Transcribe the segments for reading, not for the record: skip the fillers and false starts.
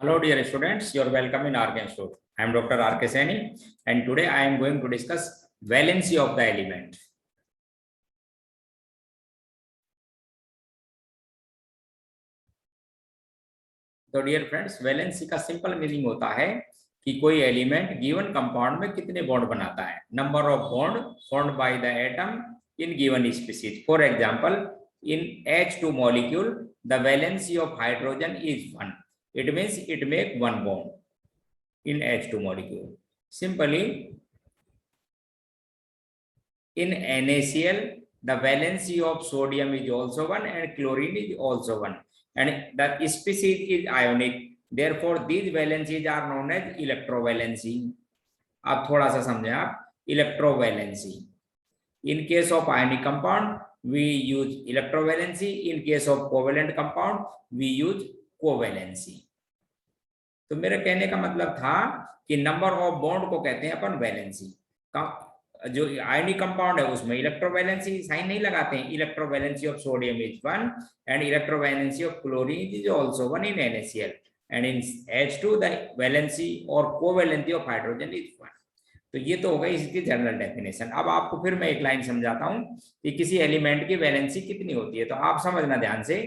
Hello dear students, you are welcome in RK Institute. I am Dr. RK Saini and today I am going to discuss valency of the element. तो dear friends, valency का simple meaning होता है कि कोई element given compound में कितने bond बनाता है, number of bond formed by the atom in given species. For example, in H2 molecule the valency of hydrogen is 1. It means it make one bond in H2 molecule. Simply, in NaCl the valency of sodium is also 1 and chlorine is also 1, and the species is ionic. Therefore these valencies are known as electrovalency. अब थोड़ा सा समझें आप, electrovalency. In case of ionic compound we use electrovalency. In case of covalent compound we use covalency. तो मेरे कहने का मतलब था कि नंबर ऑफ बॉन्ड को कहते हैं अपन वैलेंसी. जो आयनिक कंपाउंड है उसमें इलेक्ट्रोवैलेंसी साइन नहीं लगाते हैं. Electrovalency of sodium is 1 and electrovalency of chlorine is also 1 in NaCl, and in H2 the valency और कोवैलेंसी ऑफ हाइड्रोजन इज 1. तो ये तो हो गई इसकी जनरल डेफिनेशन. अब आपको फिर मैं एक लाइन समझाता हूं कि किसी एलिमेंट की वैलेंसी कितनी होती है. तो आप समझना ध्यान से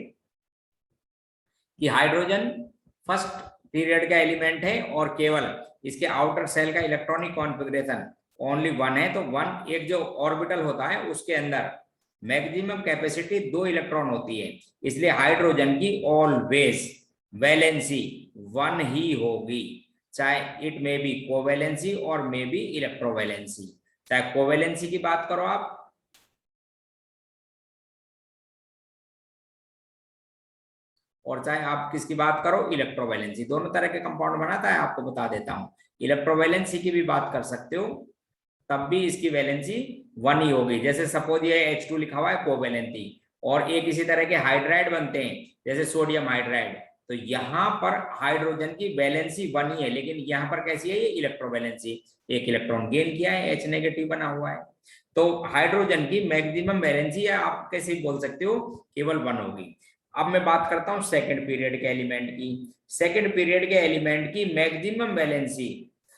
कि हाइड्रोजन फर्स्ट पीरियड का एलिमेंट है और केवल इसके आउटर सेल का इलेक्ट्रॉनिक कॉन्फ़िगरेशन ओनली 1 है. तो 1 एक जो ऑर्बिटल होता है उसके अंदर मैक्सिमम कैपेसिटी 2 इलेक्ट्रॉन होती है, इसलिए हाइड्रोजन की ऑलवेज वैलेंसी 1 ही होगी, चाहे इट मे बी कोवैलेंसी और मे बी इलेक्ट्रोवैलेंसी. चाहे कोवैलेंसी की बात करो आप और चाहे आप किसकी बात करो, इलेक्ट्रोवैलेंसी. दोनों तरह के कंपाउंड बनाता है, आपको बता देता हूं. इलेक्ट्रोवैलेंसी की भी बात कर सकते हो, तब भी इसकी वैलेंसी 1 ही होगी. जैसे सपोज ये H2 लिखा हुआ है कोवैलेंसी, और एक इसी तरह के हाइड्राइड बनते हैं जैसे सोडियम हाइड्राइड, तो यहाँ पर हाइड्रोजन की वैलेंसी 1 ही है, लेकिन यहाँ पर कैसी है, ये इलेक्ट्रोवैलेंसी. एक इलेक्ट्रॉन गेन किया है, H नेगेटिव बना हुआ है. तो हाइड्रोजन की मैक्सिमम वैलेंसी आप कैसे बोल सकते हो, केवल 1 होगी. अब मैं बात करता हूं सेकंड पीरियड के एलिमेंट की. सेकंड पीरियड के एलिमेंट की मैक्सिमम वैलेंसी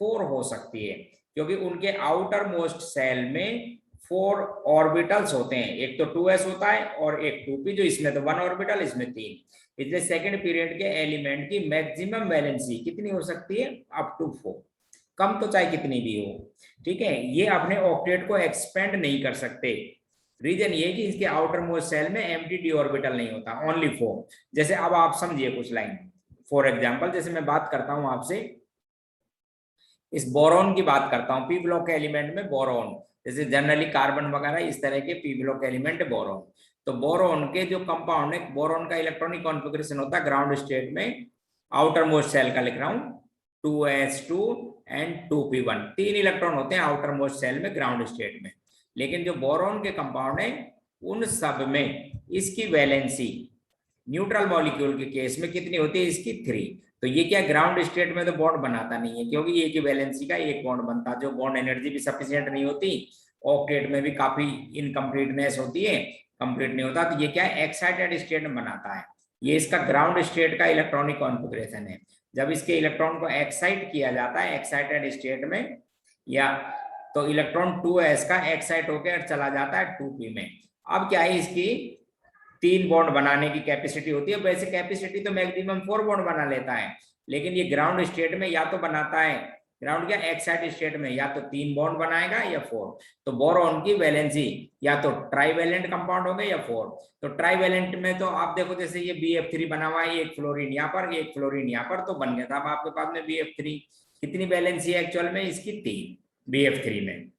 4 हो सकती है, क्योंकि उनके आउटर मोस्ट सेल में 4 ऑर्बिटल्स होते हैं. एक तो 2s होता है और एक 2p, जो इसमें तो 1 ऑर्बिटल, इसमें 3. इसलिए सेकंड पीरियड के एलिमेंट की मैक्सिमम वैलेंसी कितनी हो सकती है, अप टू 4. कम तो चाहे कितनी भी हो, ठीक है. ये अपने ऑक्टेट को एक्सपेंड नहीं कर सकते. रीजन ये कि इसके आउटर मोस्ट सेल में एम्प्टी डी ऑर्बिटल नहीं होता, ओनली 4. जैसे अब आप समझिए कुछ लाइन. फॉर एग्जांपल, जैसे मैं बात करता हूं आपसे, इस बोरॉन की बात करता हूं. पी ब्लॉक के एलिमेंट में बोरॉन, जैसे जनरली कार्बन वगैरह इस तरह के पी ब्लॉक एलिमेंट है बोरॉन. तो बोरॉन के जो कंपाउंड है, बोरॉन का इलेक्ट्रॉनिक कॉन्फ़िगरेशन होता है ग्राउंड स्टेट में, आउटर मोस्ट सेल का लिख रहा हूं, 2s2 एंड 2p1. 3 इलेक्ट्रॉन होते हैं आउटर मोस्ट सेल में ग्राउंड स्टेट में. लेकिन जो बोरॉन के कंपाउंड है उन सब में इसकी वैलेंसी न्यूट्रल मॉलिक्यूल के केस में कितनी होती है, इसकी 3. तो ये क्या ग्राउंड स्टेट में तो बॉन्ड बनाता नहीं है, क्योंकि ये की वैलेंसी का एक बॉन्ड बनता, जो बॉन्ड एनर्जी भी सफिशिएंट नहीं होती, ऑक्टेट में भी काफी इनकम्प्लीटनेस होती है, कंप्लीट नहीं होता. तो ये क्या है, एक्साइटेड स्टेट में बनाता है. ये इसका ग्राउंड स्टेट का इलेक्ट्रॉनिक कॉन्फ़िगरेशन है. जब इसके इलेक्ट्रॉन को एक्साइट किया जाता है एक्साइटेड स्टेट में, या तो इलेक्ट्रॉन 2s का एक्साइट होकर चला जाता है 2p में. अब क्या है, इसकी 3 बॉन्ड बनाने की कैपेसिटी होती है. वैसे कैपेसिटी तो मैक्सिमम 4 बॉन्ड बना लेता है, लेकिन ये ग्राउंड स्टेट में या तो बनाता है, ग्राउंड क्या एक्साइटेड स्टेट में, या तो 3 बॉन्ड बनाएगा या 4. तो बोरॉन की वैलेंसी या तो ट्राईवैलेंट कंपाउंड हो गए या 4. तो ट्राईवैलेंट में तो आप देखो, जैसे ये BF3 बना हुआ है, एक फ्लोरीन यहाँ पर, एक फ्लोरीन यहाँ पर, तो बन गया था. अब आपके पास में BF3 कितनी वैलेंसी है एक्चुअल में, इसकी 3 BF3 में.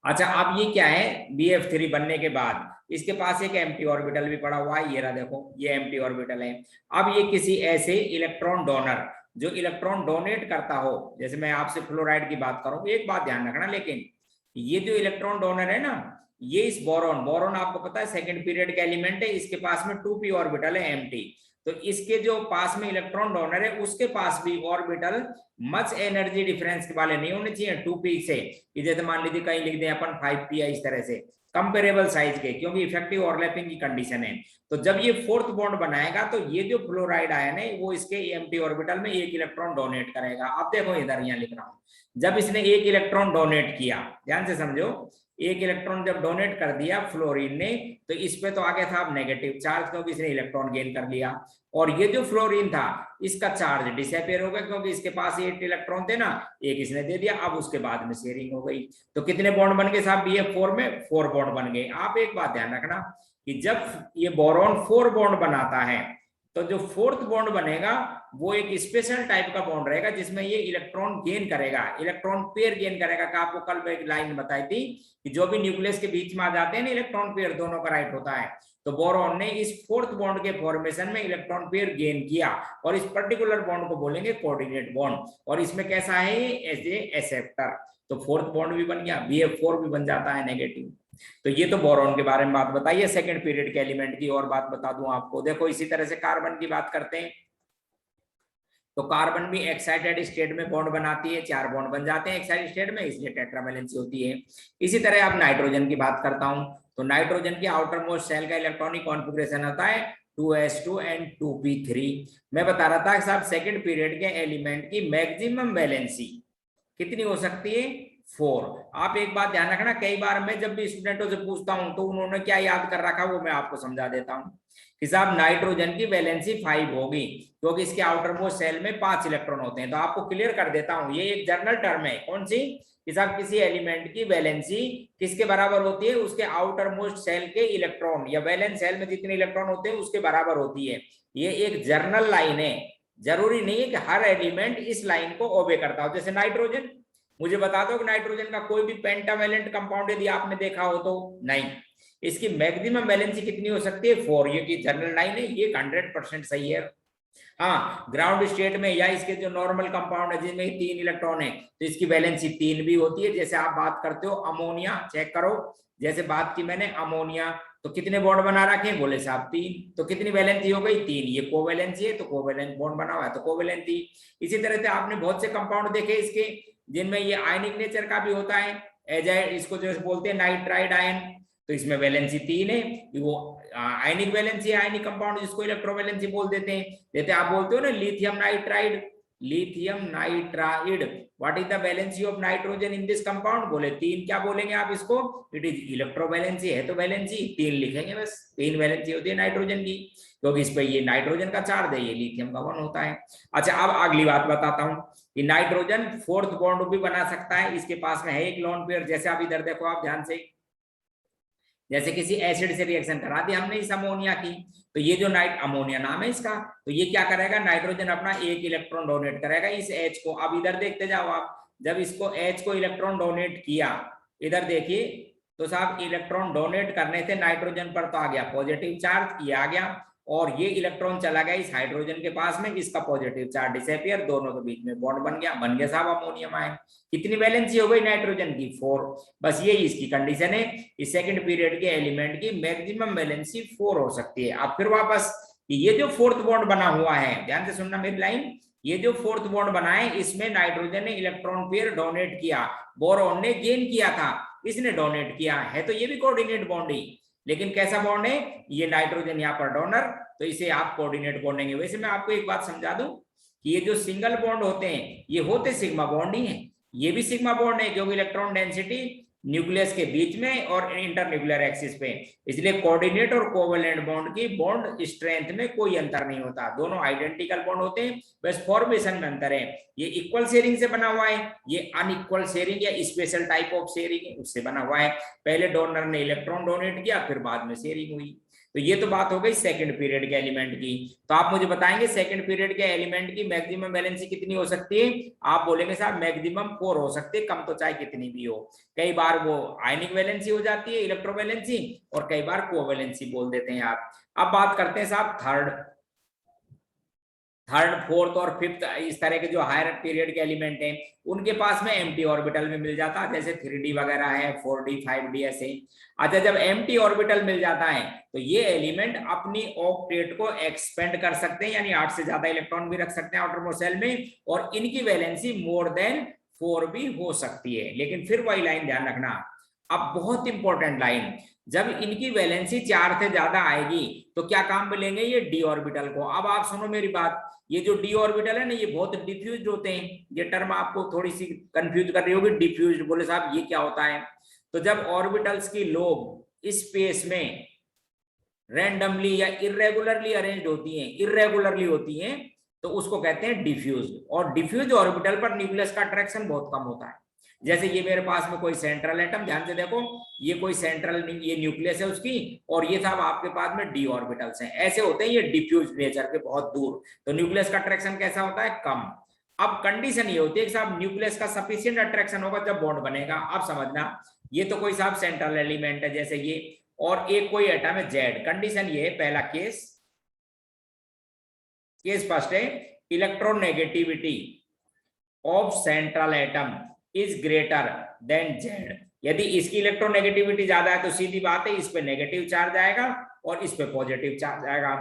अच्छा, अब ये क्या है, BF3 बनने के बाद इसके पास एक एम्प्टी ऑर्बिटल भी पड़ा हुआ है. ये रहा, देखो ये एम्प्टी ऑर्बिटल है. अब ये किसी ऐसे इलेक्ट्रॉन डोनर जो इलेक्ट्रॉन डोनेट करता हो, जैसे मैं आपसे फ्लोराइड की बात करूं, एक बात ध्यान रखना, लेकिन ये जो इलेक्ट्रॉन डोनर है ना, ये इस बोरॉन आपको पता है सेकंड पीरियड का एलिमेंट है, इसके पास में 2p ऑर्बिटल है एम्प्टी. तो इसके जो पास में इलेक्ट्रॉन डोनर है उसके पास भी ऑर्बिटल मच एनर्जी डिफरेंस के वाले नहीं होने चाहिए 2p से. जैसे मान लीजिए कहीं लिख दें अपन 5p इस तरह से, कंपेरेबल साइज के, क्योंकि इफेक्टिव ओवरलैपिंग की कंडीशन है। तो जब ये फोर्थ बॉन्ड बनाएगा तो ये जो फ्लोराइड आयन है वो इसके एम्प्टी ऑर्बिटल में एक इलेक्ट्रॉन डोनेट करेगा। अब देखो इधर यहाँ लिख रहा हूं, जब इसने एक इलेक्ट्रॉन डोनेट किया, ध्यान से समझो, एक इलेक्ट्रॉन जब डोनेट कर दिया फ्लोरीन ने, तो इस पे तो आगे था नेगेटिव चार्ज, क्योंकि इसने इलेक्ट्रॉन गेन कर लिया। और ये जो फ्लोरीन था इसका चार्ज डिसअपियर हो गया, क्योंकि इसके पास 8 इलेक्ट्रॉन थे ना, एक इसने दे दिया। अब उसके बाद में शेयरिंग हो गई। तो कितने बॉन्ड बन गए साहब BF4 में? 4 बॉन्ड बन गए। आप एक बात ध्यान रखना कि जब ये बोरॉन 4 बॉन्ड बनाता है तो जो फोर्थ बॉन्ड बनेगा वो एक स्पेशल टाइप का बॉन्ड रहेगा, जिसमें ये इलेक्ट्रॉन गेन करेगा, इलेक्ट्रॉन पेयर गेन करेगा। का आपको कल एक लाइन बताई थी कि जो भी न्यूक्लियस के बीच में आ जाते हैं ना इलेक्ट्रॉन पेयर, दोनों का राइट होता है। तो बोरॉन ने इस फोर्थ बॉन्ड के फॉर्मेशन में इलेक्ट्रॉन पेयर गेन किया, और इस पर्टिकुलर बॉन्ड को बोलेंगे कोऑर्डिनेट बॉन्ड। और इसमें कैसा है? As a acceptor. तो फोर्थ बॉन्ड भी बन गया, BF4 भी बन जाता है नेगेटिव। तो ये तो बोरॉन के बारे में बात बताइए। सेकंड पीरियड के एलिमेंट की और बात बता दूं आपको, देखो इसी तरह से कार्बन की बात करते हैं। तो कार्बन भी एक्साइटेड स्टेट में बॉन्ड बनाती है, 4 बॉन्ड बन जाते हैं एक्साइटेड स्टेट में, इसलिए टेट्रावैलेंसी होती है। इसी तरह आप नाइट्रोजन की बात करता हूं, तो नाइट्रोजन की आउटर मोस्ट शेल का इलेक्ट्रॉनिक कॉन्फ़िगरेशन होता है 2s2 एंड 2p3। मैं बता रहा था कि साहब सेकंड पीरियड के एलिमेंट की मैक्सिमम वैलेंसी कितनी हो सकती है? 4। आप एक बात ध्यान रखना, कई बार मैं जब भी स्टूडेंटों से पूछता हूं तो उन्होंने क्या याद कर रखा वो मैं आपको समझा देता हूं कि साहब नाइट्रोजन की वैलेंसी 5 होगी, क्योंकि इसके आउटर मोस्ट शेल में 5 इलेक्ट्रॉन होते हैं। तो आपको क्लियर कर देता हूं, ये एक जनरल टर्म है। कौन सी? कि साहब किसी एलिमेंट की वैलेंसी किसके बराबर होती है? उसके आउटर मोस्ट शेल के इलेक्ट्रॉन, या वैलेंस शेल में जितने इलेक्ट्रॉन होते हैं उसके बराबर होती है। ये एक जर्नल लाइन है, जरूरी नहीं है कि हर एलिमेंट इस लाइन को ओबे करता हो। जैसे नाइट्रोजन, मुझे बता दो कि नाइट्रोजन का कोई भी पेंटावैलेंट कंपाउंड यदि आपने देखा हो तो नहीं। इसकी मैक्सिमम वैलेंसी कितनी हो सकती है? 4। ये की जनरल लाइन है, ये 100% सही है। हाँ, ग्राउंड स्टेट में या इसके जो नॉर्मल कंपाउंड है जिनमें 3 इलेक्ट्रॉन है तो इसकी वैलेंसी 3 भी होती है। जैसे आप बात करते हो अमोनिया, चेक करो, जैसे बात की मैंने अमोनिया, तो कितने बॉन्ड बना रखे? बोले साहब 3। तो कितनी वैलेंसी हो गई? 3। ये कोवैलेंसी है, तो कोवैलेंट बॉन्ड बना हुआ है तो कोवैलेंसी। इसी तरह से आपने बहुत से कंपाउंड देखे इसके जिनमें ये आयनिक नेचर का भी होता है, एजाइड, इसको जो बोलते हैं नाइट्राइड आयन, तो इसमें वैलेंसी 3 है। वो आयनिक वैलेंसी, आयनिक कंपाउंड जिसको इलेक्ट्रोवैलेंसी बोल देते हैं। जैसे आप बोलते हो ना lithium nitride, lithium nitride, what is the valency of nitrogen in this compound? बोले 3। क्या बोलेंगे आप इसको? इट इज इलेक्ट्रोवैलेंसी है, तो वैलेंसी 3 लिखेंगे बस। 3 वैलेंसी होती है नाइट्रोजन की, क्योंकि इस पे ये नाइट्रोजन का चार्ज है, ये लिथियम का 1 होता है। अच्छा, अब अगली बात बताता हूं कि नाइट्रोजन फोर्थ बॉन्ड भी बना सकता है, इसके पास में है एक लोन पेयर। जैसे आप इधर देखो, आप ध्यान से, जैसे किसी एसिड से रिएक्शन करा दी हमने इस अमोनिया की, तो ये जो नाइट अमोनिया नाम है इसका, तो ये क्या करेगा? नाइट्रोजन अपना एक इलेक्ट्रॉन डोनेट करेगा इस H को। अब इधर देखते जाओ आप, जब इसको H को इलेक्ट्रॉन डोनेट किया, इधर देखिए, तो साहब इलेक्ट्रॉन डोनेट करने से नाइट्रोजन पर तो आ गया पॉजिटिव चार्ज, ये आ गया, और ये इलेक्ट्रॉन चला गया इस हाइड्रोजन के पास में, इसका पॉजिटिव चार्ज डिसअपियर, दोनों के बीच में बॉन्ड बन गया साहब अमोनियम आयन। कितनी वैलेंसी हो गई नाइट्रोजन की? 4। बस यही इसकी कंडीशन है, इस सेकंड पीरियड के एलिमेंट की मैक्सिमम वैलेंसी 4 हो सकती है। अब फिर वापस ये जो फोर्थ बॉन्ड बना हुआ है, ध्यान से सुनना मेरी लाइन, ये जो फोर्थ बॉन्ड बना है इसमें नाइट्रोजन ने इलेक्ट्रॉन पेयर डोनेट किया, बोरॉन ने गेन किया था, इसने डोनेट किया है, तो ये भी कोऑर्डिनेट बॉन्ड ही, लेकिन कैसा बॉन्ड है? ये नाइट्रोजन यहाँ पर डोनर, तो इसे आप कोऑर्डिनेट बॉन्डेंगे। वैसे मैं आपको एक बात समझा दूं कि ये जो सिंगल बॉन्ड होते हैं ये होते सिग्मा बॉन्ड ही है, ये भी सिग्मा बॉन्ड है, क्योंकि इलेक्ट्रॉन डेंसिटी न्यूक्लियस के बीच में और इंटरन्यूक्लियर एक्सिस पे, इसलिए कोऑर्डिनेट और कोवैलेंट बॉन्ड की बॉन्ड स्ट्रेंथ में कोई अंतर नहीं होता, दोनों आइडेंटिकल बॉन्ड होते हैं, बस फॉर्मेशन में अंतर है। ये इक्वल शेयरिंग से बना हुआ है, ये अनइक्वल शेयरिंग या स्पेशल टाइप ऑफ शेयरिंग उससे बना हुआ है। पहले डोनर ने इलेक्ट्रॉन डोनेट किया, फिर बाद में शेयरिंग हुई। तो ये तो बात हो गई सेकंड पीरियड के एलिमेंट की। तो आप मुझे बताएंगे सेकंड पीरियड के एलिमेंट की मैक्सिमम वैलेंसी कितनी हो सकती है? आप बोलेंगे साहब मैक्सिमम 4 हो सकती है, कम तो चाहे कितनी भी हो। कई बार वो आयनिक वैलेंसी हो जाती है, इलेक्ट्रोवैलेंसी, और कई बार कोवैलेंसी बोल देते हैं आप। अब बात करते हैं साहब थर्ड, फोर्थ और फिफ्थ, इस तरह के जो हायर पीरियड के एलिमेंट हैं उनके पास में एम्प्टी ऑर्बिटल में मिल जाता है, जैसे 3d वगैरह है, 4d 5d ऐसे। अच्छा, जब एम्प्टी ऑर्बिटल मिल जाता है तो ये एलिमेंट अपनी ऑक्टेट को एक्सपेंड कर सकते हैं, यानी 8 से ज्यादा इलेक्ट्रॉन भी रख सकते हैं आउटर मोस्ट शेल में, और इनकी वैलेंसी मोर देन 4 भी हो सकती है। लेकिन फिर वही लाइन ध्यान रखना, अब बहुत इंपॉर्टेंट लाइन, जब इनकी वैलेंसी 4 से ज्यादा आएगी तो क्या काम मिलेंगे, ये डी ऑर्बिटल को। अब आप सुनो मेरी बात, ये जो डी ऑर्बिटल है ना, ये बहुत डिफ्यूज होते हैं। ये टर्म आपको थोड़ी सी कंफ्यूज कर रही होगी, डिफ्यूज, बोले साहब ये क्या होता है। तो जब ऑर्बिटल्स की लोब स्पेस में रैंडमली या इरेगुलरली अरेंज्ड होती हैं, इरेगुलरली होती हैं, तो उसको कहते हैं डिफ्यूज। और डिफ्यूज ऑर्बिटल पर न्यूक्लियस का अट्रैक्शन बहुत कम होता है। जैसे ये मेरे पास में कोई सेंट्रल एटम, ध्यान से देखो, ये कोई सेंट्रल, ये न्यूक्लियस है उसकी, और ये सब आपके पास में डी ऑर्बिटल्स हैं, ऐसे होते हैं ये डिफ्यूज नेचर के, बहुत दूर। तो न्यूक्लियस का अट्रैक्शन कैसा होता है, कम। अब कंडीशन ये होती है कि साहब न्यूक्लियस का सफिशिएंट अट्रैक्शन होगा जब बॉन्ड बनेगा। अब समझना, ये तो कोई साहब सेंट्रल एलिमेंट है जैसे ये, और एक कोई एटम है जेड। कंडीशन ये है, पहला केस फर्स्ट है, electronegativity of central atom is greater than Z. यदि इसकी इलेक्ट्रोनेगेटिविटी ज्यादा है तो सीधी बात है इस पे नेगेटिव चार्ज आएगा और इस पे पॉजिटिव चार्ज आएगा।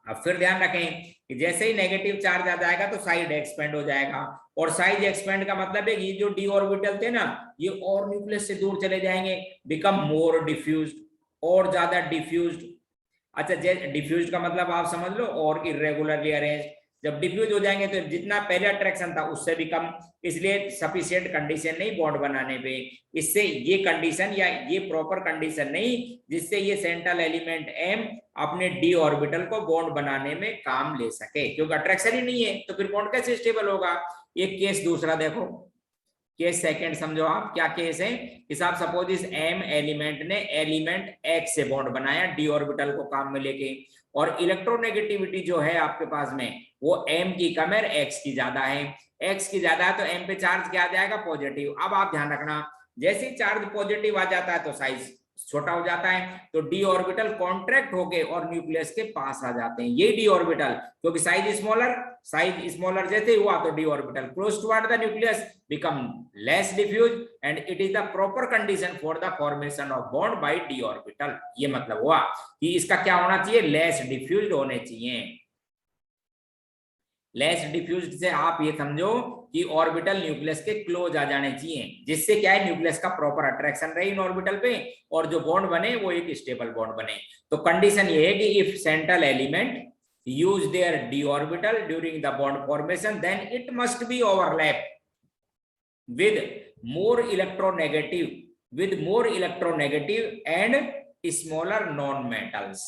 अब फिर ध्यान रखें कि जैसे ही नेगेटिव चार्ज आ जाएगा तो साइड एक्सपेंड हो जाएगा, और साइड एक्सपेंड का मतलब है कि ये जो डी ऑर्बिटल थे ना, ये और न्यूक्लियस से दूर चले जाएंगे, बिकम मोर डिफ्यूज्ड, और ज्यादा डिफ्यूज्ड। अच्छा, डिफ्यूज्ड का मतलब आप समझ लो, और इरेगुलरली अरेंज। जब डिफ्यूज हो जाएंगे तो जितना पहले अट्रैक्शन था उससे भी कम, इसलिए सफिशिएंट कंडीशन नहीं बॉन्ड बनाने पे। इससे ये कंडीशन या ये प्रॉपर कंडीशन नहीं जिससे ये सेंट्रल एलिमेंट एम अपने डी ऑर्बिटल को बॉन्ड बनाने में काम ले सके, क्योंकि अट्रैक्शन ही नहीं है तो फिर बॉन्ड कैसे स्टेबल होगा। एक केस दूसरा देखो, केस सेकंड समझो आप, क्या केस है कि साहब सपोज इस एम एलिमेंट ने एलिमेंट एक्स से बॉन्ड बनाया डी ऑर्बिटल को काम में लेके, और इलेक्ट्रोनेगेटिविटी जो है आपके पास में वो एम की कम है, एक्स की ज्यादा है। एक्स की ज्यादा है तो एम पे चार्ज क्या आ जाएगा, पॉजिटिव। अब आप ध्यान रखना, जैसे ही चार्ज पॉजिटिव आ जाता है तो साइज छोटा हो जाता है, तो डी ऑर्बिटल कॉन्ट्रैक्ट होके और न्यूक्लियस के पास आ जाते हैं, ये डी ऑर्बिटल, क्योंकि साइज स्मॉलर जैसे हुआ तो d orbital close toward the nucleus become less diffuse, and it is the proper condition for the formation of bond by d orbital. ये मतलब हुआ कि इसका क्या होना चाहिए, लेस डिफ्यूज होने चाहिए। लेस डिफ्यूज्ड से आप ये समझो कि ऑर्बिटल न्यूक्लियस के क्लोज आ जाने चाहिए, जिससे क्या है न्यूक्लियस का प्रॉपर अट्रैक्शन रहे इन ऑर्बिटल पे, और जो बॉन्ड बने वो एक स्टेबल बॉन्ड बने। तो कंडीशन ये है कि if central element use their d orbital during the bond formation, then it must be overlap with more electronegative and smaller non metals।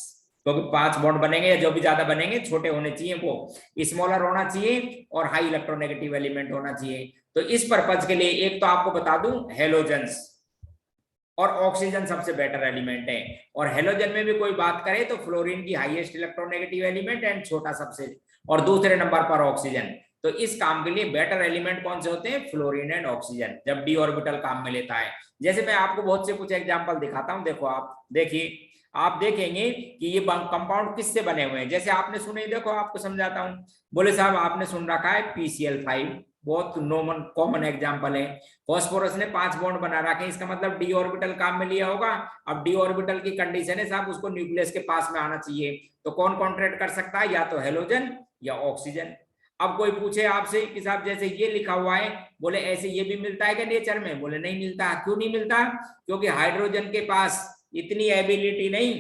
क्योंकि 5 बॉन्ड बनेंगे या जो भी ज्यादा बनेंगे छोटे होने चाहिए, वो स्मॉलर होना चाहिए और हाई इलेक्ट्रोनेगेटिव एलिमेंट होना चाहिए। तो इस पर्पज के लिए एक तो आपको बता दूं, हेलोजेंस और ऑक्सीजन सबसे बेटर एलिमेंट है, और हेलोजन में भी कोई बात करे तो फ्लोरीन की हाईएस्ट इलेक्ट्रोनेगेटिव एलिमेंट एंड छोटा सबसे, और दूसरे नंबर पर ऑक्सीजन। तो इस काम के लिए बेटर एलिमेंट कौन से होते हैं, फ्लोरीन एंड ऑक्सीजन, जब डी ऑर्बिटल काम में लेता है। जैसे मैं आपको बहुत से कुछ एग्जांपल दिखाता हूं, देखो आप देखिए, आप देखेंगे कि ये कंपाउंड किससे बने हुए हैं। जैसे आपने सुने, देखो आपको समझाता हूं, बोले साहब आपने सुन रखा है PCl5, बहुत नॉर्मल कॉमन एग्जांपल है। फास्फोरस ने 5 बॉन्ड बना रखे हैं, इसका मतलब डी ऑर्बिटल काम में लिया होगा। अब डी ऑर्बिटल की कंडीशन है साहब उसको न्यूक्लियस के पास में आना चाहिए, तो कौन कॉन्ट्रैक्ट कर सकता है, या तो हेलोजन या ऑक्सीजन। अब कोई पूछे आपसे कि साहब जैसे ये लिखा हुआ है, बोले ऐसे ये भी मिलता है क्या नेचर में, बोले नहीं मिलता। क्यों नहीं मिलता, क्योंकि हाइड्रोजन के पास इतनी एबिलिटी नहीं,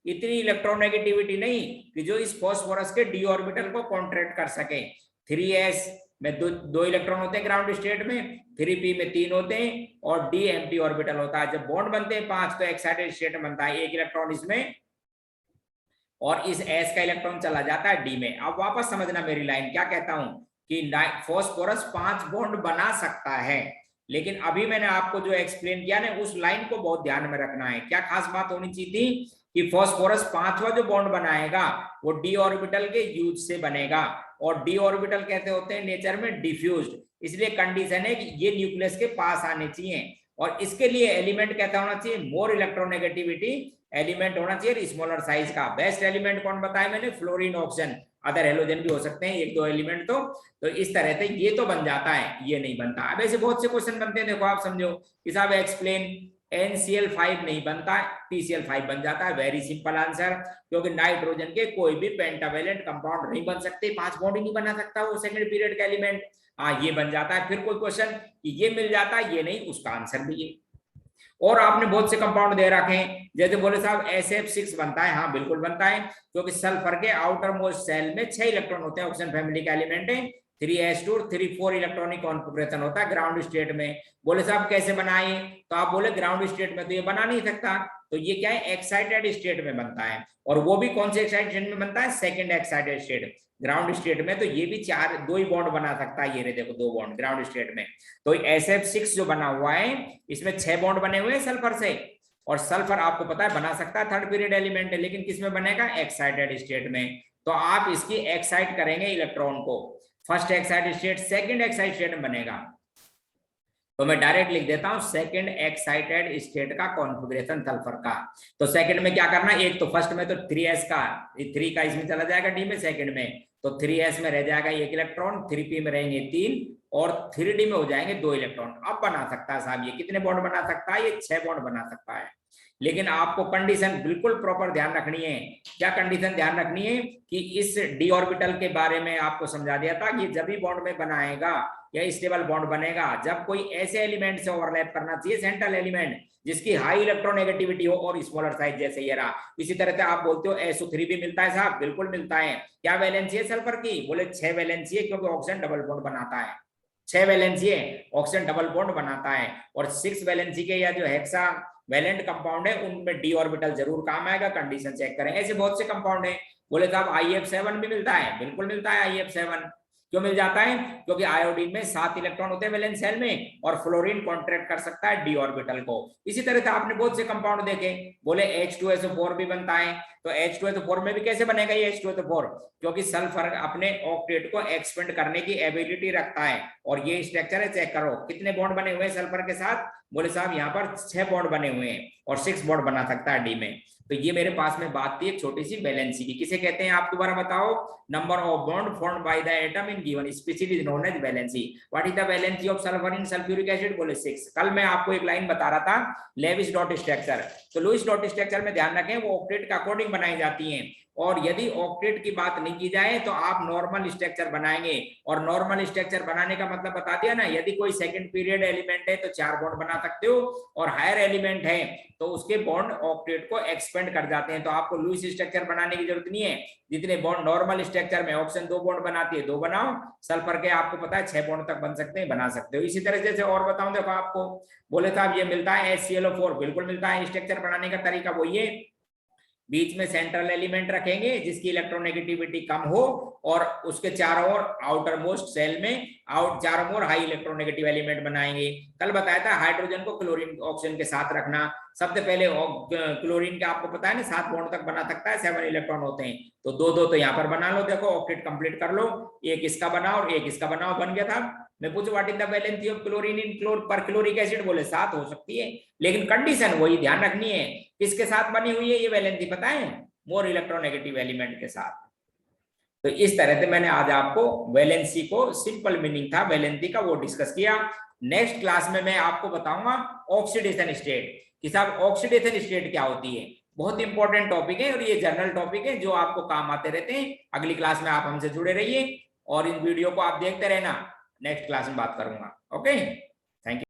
इतनी इलेक्ट्रोनेगेटिविटी नहीं कि जो इस फास्फोरस के डी ऑर्बिटल को कॉन्ट्रैक्ट कर सके। 3s में दो इलेक्ट्रॉन होते हैं ग्राउंड स्टेट में, 3p में 3 होते हैं, और d एम्प्टी ऑर्बिटल होता है। जब बॉन्ड बनते हैं 5 तो एक्साइटेड स्टेट बनता है, 1 इलेक्ट्रॉन इसमें और इस s का इलेक्ट्रॉन चला जाता है d में। अब वापस समझना मेरी लाइन, क्या कहता हूं कि फास्फोरस 5 बॉन्ड बना सकता है, लेकिन अभी मैंने आपको जो एक्सप्लेन किया ना, उस लाइन को बहुत ध्यान में रखना है। क्या खास बात होनी चाहिए थी कि फास्फोरस 5वां जो बॉन्ड बनाएगा वो डी ऑर्बिटल के यूज से बनेगा, और डी ऑर्बिटल कहते होते हैं नेचर में डिफ्यूज्ड, इसलिए कंडीशन है कि ये न्यूक्लियस के पास आने चाहिए। और इसके लिए एलिमेंट कहता होना चाहिए मोर इलेक्ट्रोनेगेटिविटी एलिमेंट होना चाहिए, स्मॉलर साइज का। बेस्ट एलिमेंट कौन बताया मैंने, फ्लोरीन, ऑक्सीजन, अदर हेलोजन भी हो सकते हैं 1-2 एलिमेंट। तो इस तरह से ये तो बन जाता है, ये नहीं बनता। अब ऐसे बहुत से क्वेश्चन बनते हैं, देखो आप समझो कि साहब एक्सप्लेन, NCl5 नहीं बनता, PCl5 बन जाता है। वेरी सिंपल आंसर, क्योंकि नाइट्रोजन के कोई भी पेंटावेलेंट कंपाउंड नहीं बन सकते, 5 बॉन्ड ही नहीं बना सकता वो सेकंड पीरियड का एलिमेंट। हाँ ये बन जाता है। फिर कोई क्वेश्चन कि ये मिल जाता है, ये नहीं, उसका आंसर भी ये। और आपने बहुत से कंपाउंड दे रखे हैं, जैसे बोले साहब SF6 बनता है, हाँ बिल्कुल बनता है, क्योंकि सल्फर के आउटर मोस्ट सेल में 6 इलेक्ट्रॉन होते हैं, ऑक्सीजन फैमिली का एलिमेंट है, 3s2 3 4 इलेक्ट्रॉनिक कॉन्फ़िगरेशन होता है ग्राउंड स्टेट में। बोले साहब कैसे बनाए, तो आप बोले ग्राउंड स्टेट में तो ये बना नहीं सकता, तो ये क्या है, एक्साइटेड स्टेट में बनता है, और वो भी कौन से एक्साइटेड स्टेट में बनता है, second excited state. Ground state में तो ये भी 2 ही बॉन्ड बना सकता है, ये रे देखो 2 बॉन्ड ग्राउंड स्टेट में। तो SF6 जो बना हुआ है इसमें 6 बॉन्ड बने हुए हैं सल्फर से, और सल्फर आपको पता है बना सकता है थर्ड पीरियड एलिमेंट है, लेकिन किस में बनेगा, एक्साइटेड स्टेट में। तो आप इसकी एक्साइट करेंगे इलेक्ट्रॉन को, first excited state second excited state में बनेगा, तो मैं डायरेक्ट लिख देता हूं सेकंड एक्साइटेड स्टेट का कॉन्फ़िगरेशन सल्फर का। तो सेकंड में क्या करना, एक तो फर्स्ट में तो 3s का 3 का इसमें चला जाएगा डी में, सेकंड में तो 3s में रह जाएगा 1 इलेक्ट्रॉन, 3p में रहेंगे 3, और 3d में हो जाएंगे 2 इलेक्ट्रॉन। अब बना सकता है साहब, ये कितने बॉन्ड बना सकता है, ये 6 बॉन्ड बना सकता है। लेकिन आपको कंडीशन बिल्कुल प्रॉपर ध्यान रखनी है। क्या कंडीशन ध्यान रखनी है कि इस डी ऑर्बिटल के बारे में आपको समझा दिया था कि जब भी बॉन्ड में बनाएगा या स्टेबल बॉन्ड बनेगा जब कोई ऐसे एलिमेंट से ओवरलैप करना चाहिए, सेंट्रल एलिमेंट जिसकी हाई इलेक्ट्रोनेगेटिविटी हो और स्मॉलर साइज, जैसे ये रहा। इसी तरह से आप बोलते हो SO3 भी मिलता है साहब, बिल्कुल मिलता है। क्या वैलेंसी है सल्फर की, बोले 6 वैलेंसी है, क्योंकि ऑक्सीजन डबल बॉन्ड बनाता है, 6 वैलेंसी है, ऑक्सीजन डबल बॉन्ड बनाता है। और 6 वैलेंसी के या जो हेक्सा वैलेंट कंपाउंड है उनमें डी ऑर्बिटल जरूर काम आएगा, कंडीशन चेक करें। ऐसे बहुत से कंपाउंड है, बोले साहब IF7 भी मिलता है, बिल्कुल मिलता है IF7। क्यों मिल जाता है, क्योंकि आयोडीन में 7 इलेक्ट्रॉन होते हैं वैलेंस शेल में, और फ्लोरीन कॉन्ट्रैक्ट कर सकता है डी ऑर्बिटल को। इसी तरह से आपने बहुत से कंपाउंड देखे, बोले H2SO4 भी बनता है, तो H2SO4 में भी कैसे बनेगा ये H2SO4, क्योंकि सल्फर अपने ऑक्टेट को एक्सपेंड करने की एबिलिटी रखता है, और ये स्ट्रक्चर है, चेक करो कितने बॉन्ड बने हुए हैं सल्फर के साथ, बोले साहब यहाँ पर 6 बॉन्ड बने हुए हैं, और 6 बॉन्ड बना सकता है डी में। तो ये मेरे पास में बात थी एक छोटी सी वैलेंसी की, किसे कहते हैं आप दोबारा बताओ, number of bond formed by the atom in given species is known as valency. What is the valency of sulphur in sulphuric acid, बोले 6। कल मैं आपको एक लाइन बता रहा था लेविस डॉट स्ट्रक्चर, तो लुईस डॉट स्ट्रक्चर में ध्यान रखें वो ऑक्टेट के अकॉर्डिंग बनाई जाती हैं, और यदि ऑक्टेट की बात नहीं की जाए तो आप नॉर्मल स्ट्रक्चर बनाएंगे, और नॉर्मल स्ट्रक्चर बनाने का मतलब बता दिया ना, यदि कोई सेकंड पीरियड एलिमेंट है तो 4 बॉन्ड बना सकते हो, और हायर एलिमेंट है तो उसके बॉन्ड ऑक्टेट को एक्सपेंड कर जाते हैं। तो आपको लुईस स्ट्रक्चर बनाने की जरूरत नहीं है, जितने बॉन्ड नॉर्मल स्ट्रक्चर में ऑक्सीजन 2 बॉन्ड बनाती है 2 बनाओ, सल्फर के आपको पता है 6 बॉन्ड तक बन सकते हैं, बना सकते हो। इसी तरह से और बताऊं, देखो आपको बोले साहब ये मिलता है HClO4, बिल्कुल मिलता है। स्ट्रक्चर बनाने का तरीका वही है, बीच में सेंट्रल एलिमेंट रखेंगे जिसकी इलेक्ट्रोनेगेटिविटी कम हो, और उसके चारों ओर आउटर मोस्ट सेल में चारों ओर हाई इलेक्ट्रोनेगेटिव एलिमेंट बनाएंगे। कल बताया था हाइड्रोजन को क्लोरीन ऑक्सीजन के साथ रखना, सबसे पहले क्लोरीन के आपको पता है ना 7 बॉन्ड तक बना सकता है, 7 इलेक्ट्रॉन होते हैं, तो 2 तो यहाँ पर बना लो, देखो ऑक्टेट कंप्लीट कर लो, एक इसका बनाओ और एक इसका बनाओ, बन गया था। मैं पूछूं what is the valency of chlorine in perchloric acid, बोले 7 हो सकती है, लेकिन कंडीशन वही ध्यान रखनी है, किसके साथ बनी हुई है ये वैलेंसी पता है, मोर इलेक्ट्रोनेगेटिव एलिमेंट के साथ। तो इस तरह से मैंने आज आपको वैलेंसी को, सिंपल मीनिंग था वैलेंसी का, वो डिस्कस किया। नेक्स्ट क्लास में मैं आपको बताऊंगा ऑक्सीडेशन स्टेट, कि साहब ऑक्सीडेशन स्टेट क्या होती है, बहुत इंपॉर्टेंट टॉपिक है, और ये जनरल टॉपिक है जो आपको काम आते रहते हैं। अगली क्लास में आप हमसे जुड़े रहिए और इन वीडियो को आप देखते रहना, नेक्स्ट क्लास में बात करूंगा। Okay, thank you.